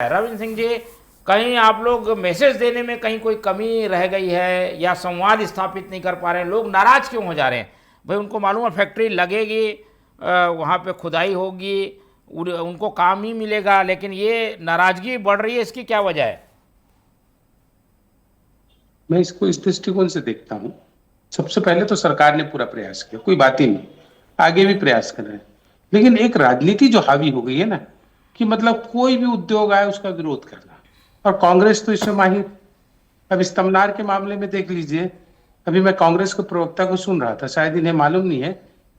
रविंद्र सिंह जी, कहीं आप लोग मैसेज देने में कहीं कोई कमी रह गई है या संवाद स्थापित नहीं कर पा रहे हैं? लोग नाराज क्यों हो जा रहे हैं? भाई उनको मालूम है फैक्ट्री लगेगी, वहाँ पे खुदाई होगी, उनको काम ही मिलेगा, लेकिन ये नाराजगी बढ़ रही है, इसकी क्या वजह है? मैं इसको इस दृष्टिकोण से देखता हूँ। सबसे पहले तो सरकार ने पूरा प्रयास किया, कोई बात ही नहीं, आगे भी प्रयास कर रहे हैं। लेकिन एक राजनीति जो हावी हो गई है ना, कि मतलब कोई भी उद्योग आए उसका विरोध करना, और कांग्रेस तो इसमें माहिर। अब इस तमनार के मामले में देख लीजिए, अभी मैं कांग्रेस के प्रवक्ता को सुन रहा था, शायद इन्हें मालूम नहीं है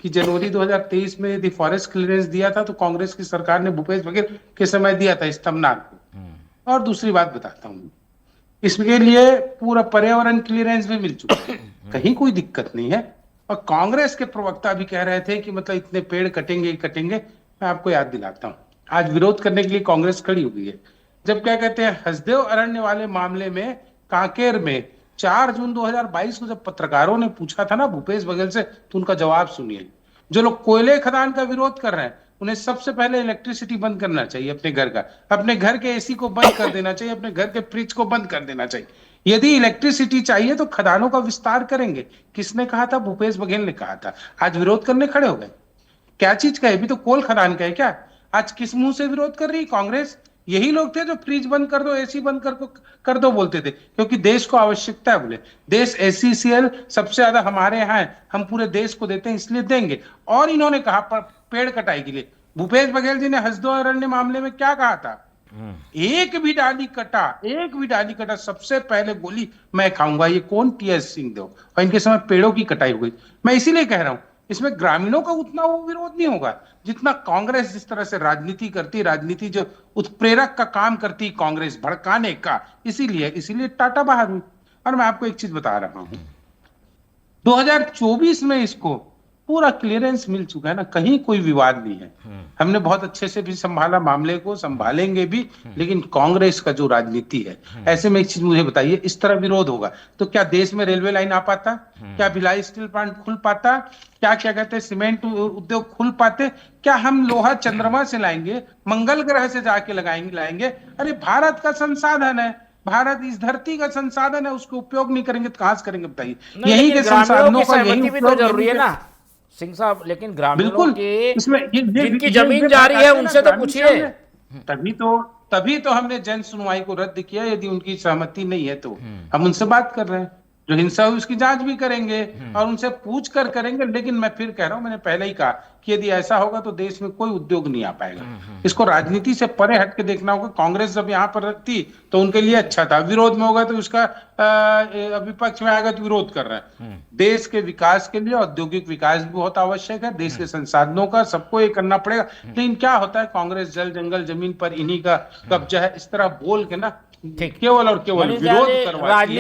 कि जनवरी 2023 में यदि फॉरेस्ट क्लियरेंस दिया था तो कांग्रेस की सरकार ने भूपेश बघेल के समय दिया था इस तमनार को। और दूसरी बात बताता हूँ, इसके लिए पूरा पर्यावरण क्लियरेंस भी मिल चुका है, कहीं कोई दिक्कत नहीं है। और कांग्रेस के प्रवक्ता भी कह रहे थे कि मतलब इतने पेड़ कटेंगे कटेंगे। मैं आपको याद दिलाता हूं, आज विरोध करने के लिए कांग्रेस खड़ी हुई है। जब क्या कहते हैं, हसदेव अरण्य वाले मामले में कांकेर में 4 जून 2022 को जब पत्रकारों ने पूछा था ना भूपेश बघेल से, तो उनका जवाब सुनिए। जो लोग कोयले खदान का विरोध कर रहे हैं, उन्हें सबसे पहले इलेक्ट्रिसिटी बंद करना चाहिए अपने घर का, अपने घर के एसी को बंद कर देना चाहिए, अपने घर के फ्रिज को बंद कर देना चाहिए। यदि इलेक्ट्रिसिटी चाहिए तो खदानों का विस्तार करेंगे। किसने कहा था? भूपेश बघेल ने कहा था। आज विरोध करने खड़े हो गए। क्या चीज का है? भी तो कोल खदान का है क्या? आज किस मुंह से विरोध कर रही कांग्रेस? यही लोग थे जो फ्रिज बंद कर दो, एसी बंद कर दो बोलते थे, क्योंकि देश को आवश्यकता है। बोले देश एसीसीएल सबसे ज्यादा हमारे यहाँ है, हम पूरे देश को देते हैं इसलिए देंगे। और इन्होंने कहा पेड़ कटाई के लिए, भूपेश बघेल जी ने हसदो अरण्य मामले में क्या कहा था? एक भी डाली कटा, एक भी डाली कटा, सबसे पहले बोली मैं खाऊंगा। ये कौन? टीएस सिंहदेव। और इनके समय पेड़ों की कटाई हो गई। मैं इसीलिए कह रहा हूं, इसमें ग्रामीणों का उतना वो विरोध नहीं होगा जितना कांग्रेस जिस तरह से राजनीति करती, राजनीति जो उत्प्रेरक का काम करती कांग्रेस, भड़काने का। इसीलिए इसीलिए टाटा बाहर हुई। और मैं आपको एक चीज बता रहा हूं, 2024 में इसको पूरा क्लियरेंस मिल चुका है ना, कहीं कोई विवाद नहीं है। हमने बहुत अच्छे से भी संभाला मामले को, संभालेंगे भी। लेकिन कांग्रेस का जो राजनीति है, ऐसे में एक चीज मुझे बताइए, इस तरह विरोध होगा तो क्या देश में रेलवे लाइन आ पाता? क्या भिलाई स्टील प्लांट खुल पाता? क्या कहते हैं सीमेंट उद्योग खुल पाते? क्या हम लोहा चंद्रमा से लाएंगे, मंगल ग्रह से जाके लाएंगे? अरे भारत का संसाधन है, भारत इस धरती का संसाधन है, उसको उपयोग नहीं करेंगे तो कहां से करेंगे बताइए? नहीं, यही लेकिन के ग्रामीणों संसाधनों की का यही सहमति भी तो उपयोग जरूरी है यही ना सिंह साहब। लेकिन ग्रामीणों बिल्कुल। के इसमें जिनकी जमीन जा रही है उनसे तो पूछिए। तभी तो तभी तो हमने जन सुनवाई को रद्द किया। यदि उनकी सहमति नहीं है तो हम उनसे बात कर रहे हैं, जो हिंसा हुई उसकी जांच भी करेंगे और उनसे पूछ कर करेंगे। लेकिन मैं फिर कह रहा हूं, मैंने पहले ही कहा कि यदि ऐसा होगा तो देश में कोई उद्योग नहीं आ पाएगा। इसको राजनीति से परे हट के देखना होगा। कांग्रेस जब यहाँ पर रखती तो उनके लिए अच्छा था, विरोध में होगा तो उसका विपक्ष में आएगा तो विरोध कर रहे हैं। देश के विकास के लिए औद्योगिक विकास भी बहुत आवश्यक है, देश के संसाधनों का सबको ये करना पड़ेगा। लेकिन क्या होता है, कांग्रेस जल जंगल जमीन पर इन्हीं का कब्जा है, इस तरह बोल के ना ठीक, केवल और केवल मनीष विरोध जी, करवाती है।